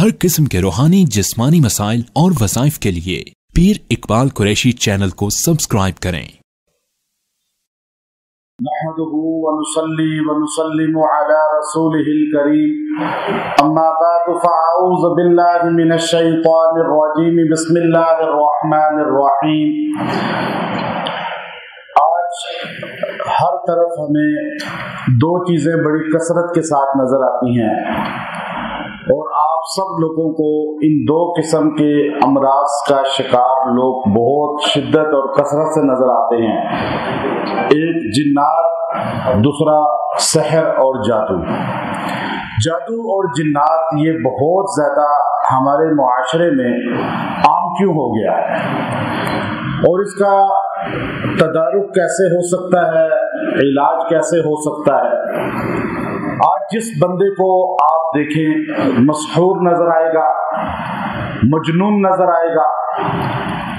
हर किस्म के रूहानी जिस्मानी मसाइल और वज़ाइफ के लिए पीर इकबाल कुरैशी चैनल को सब्सक्राइब करें। नहमदुहु व नुसल्ली व नुसल्लिमु अला रसूलिहिल करीम अम्मा बाद फ़अऊज़ु बिल्लाहि मिनश शैतानिर रजीम बिस्मिल्लाहिर रहमानिर रहीम। आज हर तरफ हमें दो चीज़ें बड़ी कसरत के साथ नज़र आती हैं और आप सब लोगों को इन दो किस्म के अमराज का शिकार लोग बहुत शिद्दत और कसरत से नजर आते हैं। एक जिन्नात, दूसरा सहर और जादू। जादू और जिन्नात ये बहुत ज्यादा हमारे मुआशरे में आम क्यों हो गया है और इसका तदारुक कैसे हो सकता है, इलाज कैसे हो सकता है। आज जिस बंदे को आप देखें मशहूर नजर आएगा, मजनून नजर आएगा,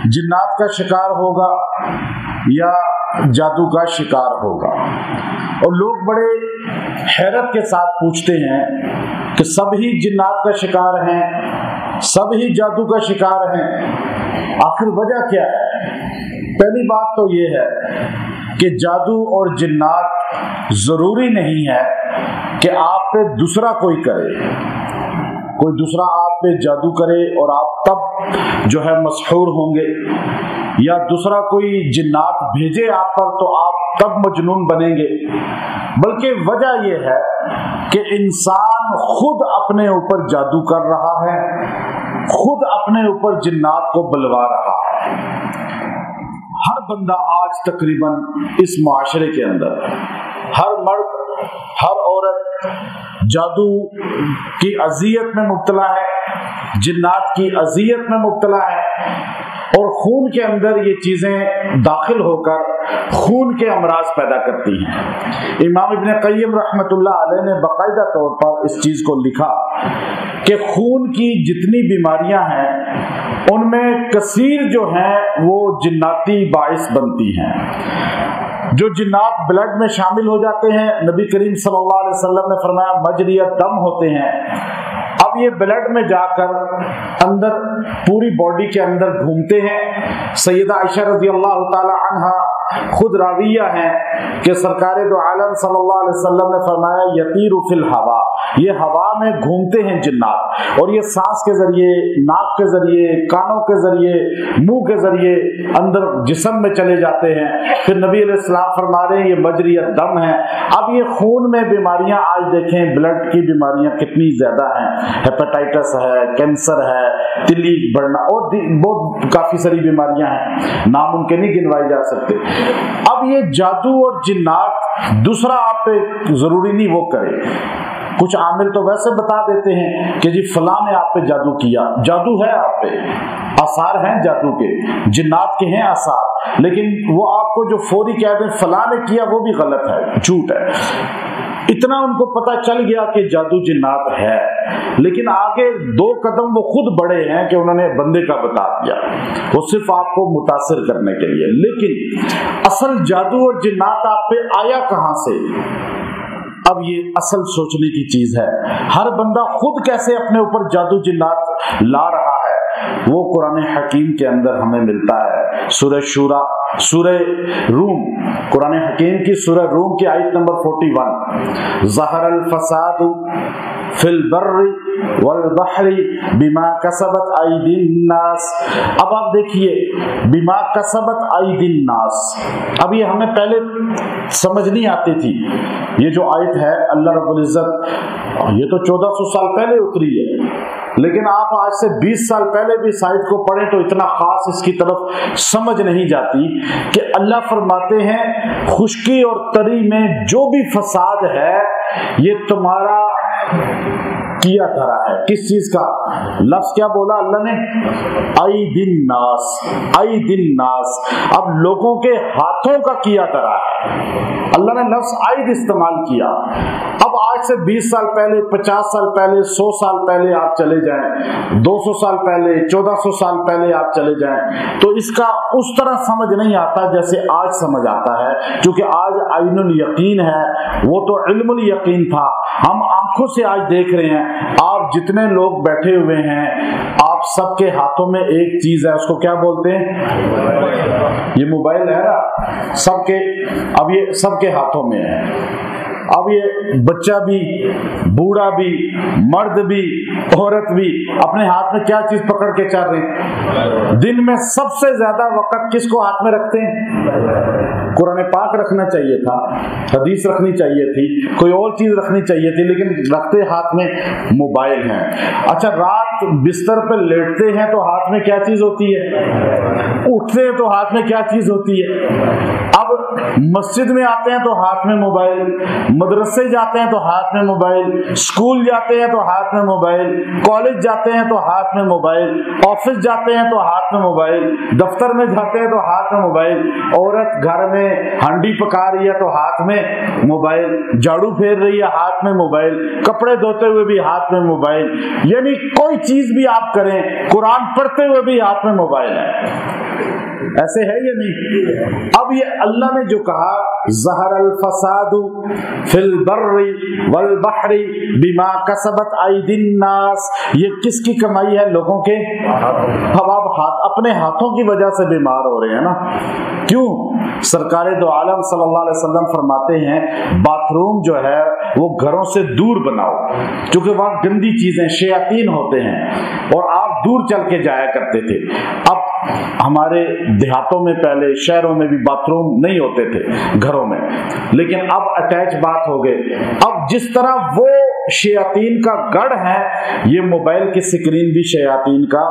जिन्नात का शिकार होगा या जादू का शिकार होगा। और लोग बड़े हैरत के साथ पूछते हैं कि सब ही जिन्नात का शिकार हैं, सब ही जादू का शिकार हैं, आखिर वजह क्या है। पहली बात तो ये है कि जादू और जिन्नात जरूरी नहीं है कि आप पे दूसरा कोई करे, कोई दूसरा आप पे जादू करे और आप तब जो है मशहूर होंगे, या दूसरा कोई जिन्नात भेजे आप पर तो आप तब मजनून बनेंगे। बल्कि वजह यह है कि इंसान खुद अपने ऊपर जादू कर रहा है, खुद अपने ऊपर जिन्नात को बुलवा रहा है। हर बंदा आज तकरीबन इस माशरे के अंदर, हर मर्द हर औरत जादू की अजियत में मुब्तला है, जिन्नात की अजियत में मुब्तला है और खून के अंदर ये चीजें दाखिल होकर खून के अमराज पैदा करती हैं। इमाम इब्न क़य्यिम रहमतुल्लाह अलैह ने बाकायदा तौर पर इस चीज को लिखा कि खून की जितनी बीमारियां हैं उनमें कसीर जो हैं वो जिन्नाती बाइस बनती हैं। जो जिन्नात ब्लड में शामिल हो जाते हैं, नबी करीम सल्लल्लाहु अलैहि वसल्लम ने फरमाया मजरियत दम होते हैं। अब ये ब्लड में जाकर अंदर पूरी बॉडी के अंदर घूमते हैं। सैयदा आयशा रज़ियल्लाहु ताला अन्हा खुद राविया हैं कि सरकार दो आलम सल्लल्लाहु अलैहि वसल्लम ने फरमाया यतीरु फिल हवा, ये हवा में घूमते हैं जिन्नात और ये सांस के जरिए, नाक के जरिए, कानों के जरिए, मुंह के जरिए अंदर जिस्म में चले जाते हैं। फिर नबी अलैहिस्सलाम फरमा रहे हैं ये मजरियत दम है। अब ये खून में बीमारियां आज देखें, ब्लड की बीमारियां कितनी ज्यादा हैं, हेपेटाइटिस है, कैंसर है, तिल्ली बढ़ना और बहुत काफी सारी बीमारियां हैं, नाम उनके नहीं गिनवाए जा सकते। अब ये जादू और जिन्नात दूसरा आप पे जरूरी नहीं वो करे, कुछ आमिल तो वैसे बता देते हैं कि जी फलां ने आप पे जादू किया, जादू है आप पे, आसार हैं जादू के, जिन्नात के हैं आसार, लेकिन वो आपको जो फौरी कह दें फलां ने किया वो भी गलत है, झूठ है। इतना उनको पता चल गया कि जादू जिन्नात है, लेकिन आगे दो कदम वो खुद बढ़े हैं कि उन्होंने बंदे का बता दिया, वो सिर्फ आपको मुतासिर करने के लिए। लेकिन असल जादू और जिन्नात आप पे आया कहां से, अब ये असल सोचने की चीज है। हर बंदा खुद कैसे अपने ऊपर जादू जिन्नात ला रहा है वो कुरान हकीम के अंदर हमें मिलता है। सूरह शूरा, सूरह रूम, कुरान हकीम की सूरह रूम की आयत नंबर 41, ज़हरल फसादु फिल बर्रि वल बहरी बिमा कसबत अयदीन नास। अब आप देखिए बिमा कसबत अयदीन नास, अब ये हमें पहले समझ नहीं आती थी। ये जो आयत है अल्लाह रब्बुल इज्जत, ये तो 1400 साल पहले उतरी है, लेकिन आप आज से 20 साल पहले भी इस आयत को पढ़ें तो इतना खास इसकी तरफ समझ नहीं जाती कि अल्लाह फरमाते हैं खुश्की और तरी में जो भी फसाद है ये तुम्हारा किया धरा है। किस चीज का लफ्ज क्या बोला अल्लाह ने, आई दिन नास, आई दिन नास। अब लोगों के हाथों का किया धरा है, अल्लाह ने लफ्ज आइद इस्तेमाल किया। अब आज से 20 साल पहले, 50 साल पहले, 100 साल पहले आप चले जाएं, 200 साल पहले, 1400 साल पहले आप चले जाएं, तो इसका उस तरह समझ नहीं आता जैसे आज समझ आता है, क्योंकि आज आइनुल यकीन है, वो तो इल्मुल यकीन था। हम आंखों से आज देख रहे हैं, आप जितने लोग बैठे हुए हैं, आप सबके हाथों में एक चीज है, उसको क्या बोलते हैं? ये मोबाइल है ना, सबके, अब ये सबके हाथों में है। अब ये बच्चा भी, बूढ़ा भी, मर्द भी, औरत भी अपने हाथ में क्या चीज पकड़ के चल रहे हैं? दिन में सबसे ज्यादा वक्त किसको हाथ में रखते हैं? कुरान पाक रखना चाहिए था, हदीस रखनी चाहिए थी, कोई और चीज रखनी चाहिए थी, लेकिन रखते हाथ में मोबाइल है। अच्छा, रात बिस्तर पे लेटते हैं तो हाथ में क्या चीज होती है? उठते हैं तो हाथ में क्या चीज होती है? अब मस्जिद में आते हैं तो हाथ में मोबाइल, मदरसे जाते हैं तो हाथ में मोबाइल, स्कूल जाते हैं तो हाथ में मोबाइल, कॉलेज जाते हैं तो हाथ में मोबाइल, ऑफिस जाते हैं तो हाथ में मोबाइल, दफ्तर में जाते हैं तो हाथ में मोबाइल, औरत घर में हांडी पका रही है तो हाथ में मोबाइल, झाड़ू फेर रही है हाथ में मोबाइल, कपड़े धोते हुए भी हाथ में मोबाइल, यानी कोई चीज भी आप करें, कुरान पढ़ते हुए भी हाथ में मोबाइल है। ऐसे है या नहीं? अब ये अल्लाह ने जो कहा, ज़हरल फसादु फिल बर्रि वल बहरी बिमा कसबत आइदिन नास, ये किसकी कमाई है? लोगों के। अब आप अपने हाथों की वजह से बीमार हो रहे हैं ना। क्यों? सरकारे दो आलम सल्लल्लाहु अलैहि वसल्लम फरमाते हैं, बाथरूम जो है वो घरों से दूर बनाओ, क्योंकि वहां गंदी चीजें, शयातीन होते हैं, और आप दूर चल के जाया करते थे। अब हमारे देहातों में पहले, शहरों में भी बाथरूम नहीं होते थे घरों में, लेकिन अब अटैच बात हो गए। अब जिस तरह वो शयातीन का गढ़ है, ये मोबाइल की स्क्रीन भी शयातीन का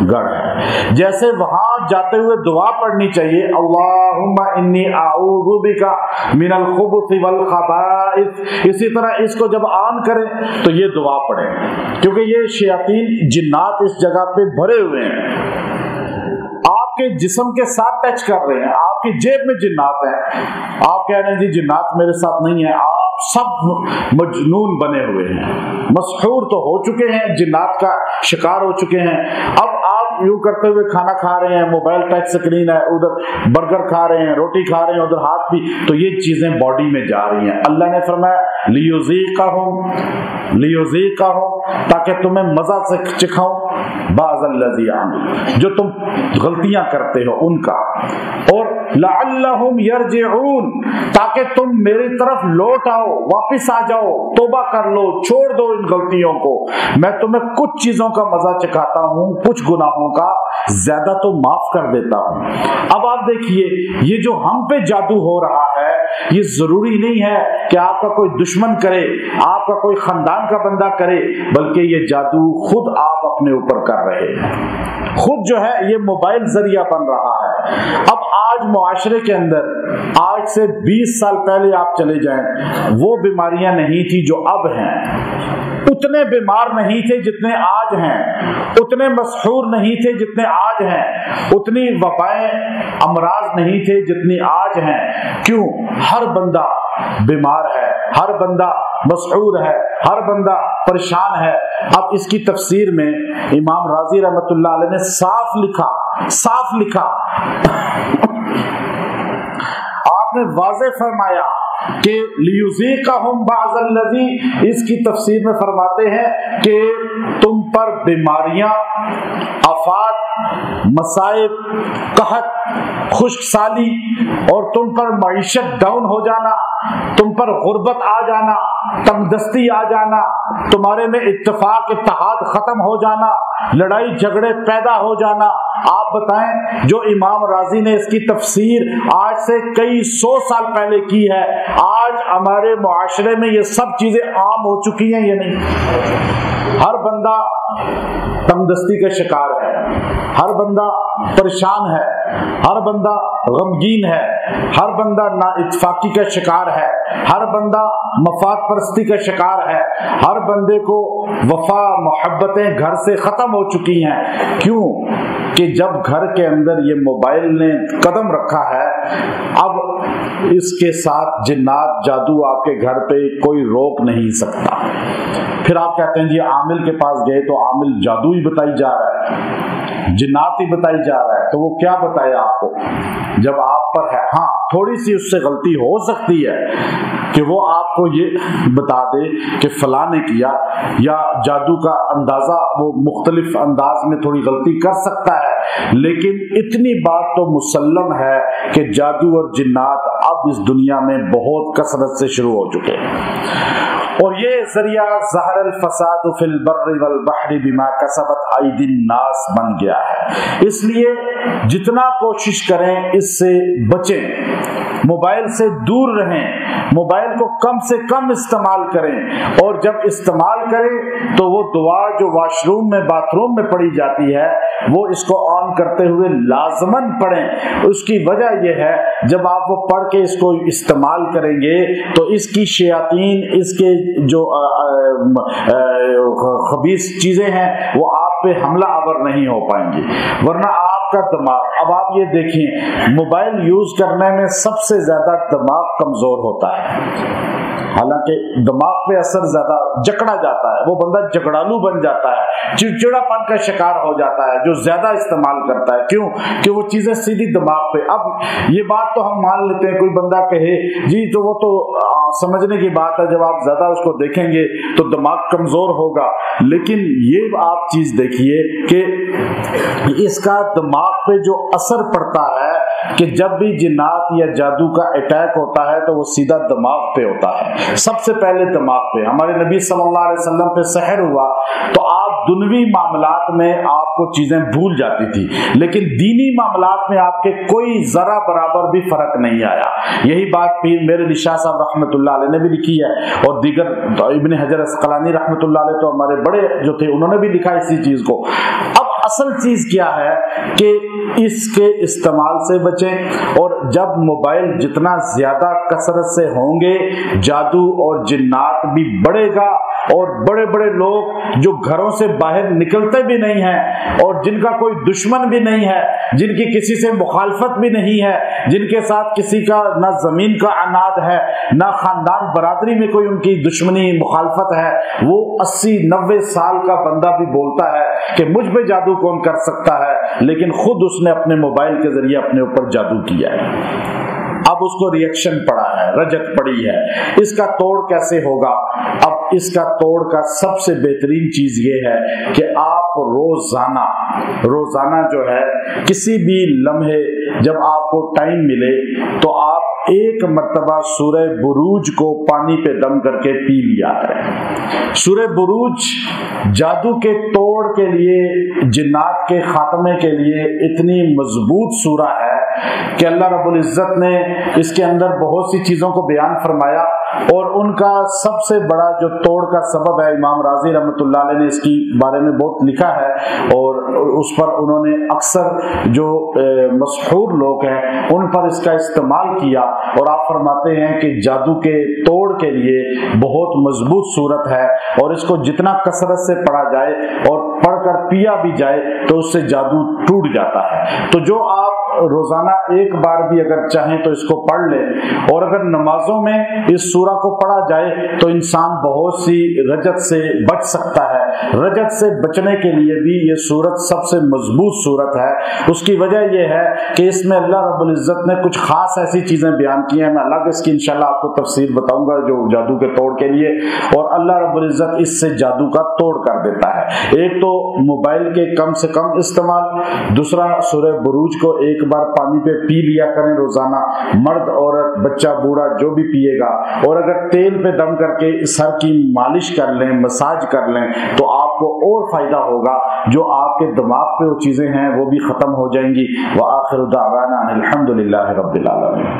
गढ़ है। जैसे वहां जाते हुए दुआ पढ़नी चाहिए, अल्लाहुम्मा इन्नी आऊज़ु बिका मिनल खुबुथि वल खबाइस, इसी तरह इसको जब ऑन करें तो ये दुआ पढ़ें, क्योंकि ये शयातीन जिन्नात इस जगह पे भरे हुए हैं, आपके जिस्म के साथ टच कर रहे हैं, आपकी जेब में जिन्नात है। आप कह रहे हैं जी जिन्नात मेरे साथ नहीं है, आप सब मजनून बने हुए हैं, मशहूर तो हो चुके हैं, जिन्नात का शिकार हो चुके हैं। अब आप यूं करते हुए खाना खा रहे हैं, मोबाइल टच स्क्रीन है, उधर बर्गर खा रहे हैं, रोटी खा रहे हैं, उधर हाथ भी, तो ये चीजें बॉडी में जा रही हैं। अल्लाह ने फरमाया लियुज़ीक़हुम, ताकि तुम्हें मजा से चिखाऊं बाज़ल्लज़ी आमिल, जो तुम गलतियां करते हो उनका, और लअल्लहुम यरजिऊन, ताकि तुम मेरी तरफ लौट आओ, वापिस आ जाओ, तौबा कर लो, छोड़ दो इन गलतियों को। मैं तुम्हें कुछ चीजों का मजा चखाता हूं, कुछ गुनाहों का ज्यादा तो माफ कर देता हूं। अब आप देखिए, ये जो हम पे जादू हो रहा है, ये जरूरी नहीं है कि आपका कोई दुश्मन करे, आपका कोई खानदान का बंदा करे, बल्कि ये जादू खुद आप अपने ऊपर कर रहे हैं। खुद जो है ये मोबाइल जरिया बन रहा है। अब आज मुआशरे के अंदर, आज से 20 साल पहले आप चले जाएं, वो बीमारियां नहीं थी जो अब हैं, उतने बीमार नहीं थे जितने आज हैं, उतने मशहूर नहीं थे जितने आज हैं, उतनी वबाएं, अमराज नहीं थे जितनी आज हैं। क्यों? हर बंदा बीमार है, हर बंदा मशहूर है, हर बंदा परेशान है। अब इसकी तफसीर में इमाम राजी रहमतुल्लाह अलैह ने साफ लिखा आपने वाज़े फरमाया कि लियुज़ीक़हुम बाज़ल्लज़ी, इसकी तफसीर में फरमाते हैं कि तुम पर बीमारियां, आफात, मसाइब, कहत, खुश्कसाली, और तुम पर मईशत डाउन हो जाना, तुम पर गुर्बत आ जाना, तंगदस्ती आ जाना, तुम्हारे में इत्तेफाक इत्तेहाद खत्म हो जाना, लड़ाई झगड़े पैदा हो जाना। आप बताएं, जो इमाम राजी ने इसकी तफसीर आज से कई 100 साल पहले की है, आज हमारे मुआशरे में ये सब चीजें आम हो चुकी हैं या नहीं? हर बंदा तंगदस्ती का शिकार है, हर बंदा परेशान है, हर बंदा गमगीन है, हर बंदा नाइत्तेफाकी का शिकार है, हर बंदा मफाद परस्ती का शिकार है, हर बंदे को वफा मोहब्बतें घर से खत्म हो चुकी हैं। क्यों? कि जब घर के अंदर ये मोबाइल ने कदम रखा है, अब इसके साथ जिन्नात, जादू आपके घर पे कोई रोक नहीं सकता। फिर आप कहते हैं जी आमिल के पास गए तो आमिल जादू ही बताई जा रहा है, जिन्नात ही बताई जा रहा है, तो वो क्या बताए आपको जब आप पर है? हाँ, تھوڑی سی اس سے غلطی ہو سکتی ہے کہ وہ آپ کو یہ بتا دے کہ فلاں نے کیا، یا جادو کا اندازہ وہ مختلف انداز میں تھوڑی غلطی کر سکتا ہے، لیکن اتنی بات تو مسلم ہے کہ جادو اور جنات اب اس دنیا میں بہت کثرت سے شروع ہو چکے ہیں، اور یہ ذریعہ ظہر الفساد فی البر والبحر بما کسبت ایدی الناس بن گیا ہے۔ اس لیے جتنا کوشش کریں اس سے بچیں، موبائل سے دور رہیں، موبائل کو کم سے کم استعمال کریں، اور جب استعمال کریں تو وہ دعا جو واش روم میں باتھ روم میں پڑھی جاتی ہے وہ اس کو آن کرتے ہوئے لازماً پڑھیں۔ اس کی وجہ یہ ہے جب آپ وہ پڑھ کے اس کو استعمال کریں گے تو اس کی شیاطین، اس کے جو خبیث چیزیں ہیں وہ آپ پہ حملہ آور نہیں ہو پائیں گی، ورنہ آپ کا دماغ، اب آپ یہ دیکھیں موبائل یوز کرنے میں سب سے زیادہ دماغ کمزور ہوتا ہے، حالانکہ دماغ پہ اثر زیادہ جکڑا جاتا ہے، وہ بندہ جگڑالو بن جاتا ہے، چڑچڑا پن کا شکار ہو جاتا ہے جو زیادہ استعمال کرتا ہے۔ کیوں؟ کہ وہ چیزیں سیدھی دماغ پہ، اب یہ بات تو ہم مان لیتے ہیں، کوئی بندہ کہے جی تو وہ تو سمجھنے کی بات ہے، جب آپ زیادہ اس کو دیکھیں گے تو دماغ کمزور ہوگا، لیکن یہ آپ چیز دیکھیے کہ اس کا دماغ پہ جو اثر پڑتا ہے کہ جب بھی جنات یا جادو کا اٹیک ہوتا ہے تو وہ سیدھا دماغ پہ ہوتا ہے، سب سے پہلے دماغ پہ۔ ہمارے نبی صلی اللہ علیہ وسلم پہ سحر ہوا تو آپ دنوی معاملات میں آپ کو چیزیں بھول جاتی تھی، لیکن دینی معاملات میں آپ کے کوئی ذرا برابر بھی فرق نہیں آیا۔ یہی بات پیر میرے علی شاہ صاحب رحمۃ اللہ علیہ نے بھی لکھی ہے، اور دیگر ابن حجر اسقلانی رحمۃ اللہ علیہ تو ہمارے بڑے جو تھے انہوں نے بھی لکھا اسی چیز کو۔ اب اصل چیز کیا ہے کہ اس کے استعمال سے بچیں، اور جب موبائل جتنا زیادہ کثرت سے ہوں گے جادو اور جنات بھی بڑھے گا، اور بڑے بڑے لوگ جو گھروں سے باہر نکلتے بھی نہیں ہیں اور جن کا کوئی دشمن بھی نہیں ہے، جن کی کسی سے مخالفت بھی نہیں ہے، جن کے ساتھ کسی کا نہ زمین کا عناد ہے نہ خاندان برادری میں کوئی ان کی دشمنی مخالفت ہے، وہ 80-90 سال کا بندہ بھی بولتا ہے کہ مجھ پہ جادو کون کر سکتا ہے، لیکن خود اس نے اپنے موبائل کے ذریعے اپنے اوپر جادو کیا ہے، اب اس کو ریئیکشن پڑا ہے، رجت پڑی ہے۔ اس کا توڑ کیسے ہوگا؟ اب اس کا توڑ کا سب سے بہترین چیز یہ ہے کہ آپ روزانہ جو ہے کسی بھی لمحے جب آپ کو ٹائم ملے تو آپ ایک مرتبہ سورہ بروج کو پانی پہ دم کر کے پی لیا کریں۔ سورہ بروج جادو کے توڑ کے لیے، جنات کے خاتمے کے لیے اتنی مضبوط سورہ ہے کہ اللہ رب العزت نے اس کے اندر بہت سی چیزوں کو بیان فرمایا، اور ان کا سب سے بڑا جو توڑ کا سبب ہے، امام راضی رحمۃ اللہ علیہ نے اس کی بارے میں بہت لکھا ہے، اور اس پر انہوں نے اکثر جو مسحور لوگ ہیں ان پر اس کا استعمال کیا، اور آپ فرماتے ہیں کہ جادو کے توڑ کے لیے بہت مضبوط صورت ہے، اور اس کو جتنا کثرت سے پڑھا جائے اور پڑھ کر پیا بھی جائے تو اس سے جادو ٹوٹ جاتا ہے۔ تو جو آپ روزانہ ایک بار بھی اگر چاہیں تو اس کو پڑھ لیں، اور اگر نمازوں میں اس سورہ کو پڑھا جائے تو انسان بہت سی رجت سے بچ سکتا ہے۔ رجت سے بچنے کے لیے بھی یہ سورت سب سے مضبوط سورت ہے۔ اس کی وجہ یہ ہے کہ اس میں اللہ رب العزت نے کچھ خاص ایسی چیزیں بیان کی ہیں، میں الگ اس کی انشاءاللہ آپ کو تفسیر بتاؤں گا جو جادو کے توڑ کے لیے، اور اللہ رب العزت اس سے جادو کا توڑ کر دیتا ہے۔ ایک تو موبائل کے کم سے کم استعمال، دوسرا سورہ بروج کو ایک بار پانی پہ پی لیا کریں روزانہ، مرد عورت بچہ بوڑھا جو بھی پیے گا، اور اگر تیل پہ دم کر کے سر کی مالش کر لیں، مساج کر لیں تو آپ کو اور فائدہ ہوگا، جو آپ کے دماغ پہ وہ چیزیں ہیں وہ بھی ختم ہو جائیں گی۔ وآخر دعوانا الحمدللہ رب العالمین۔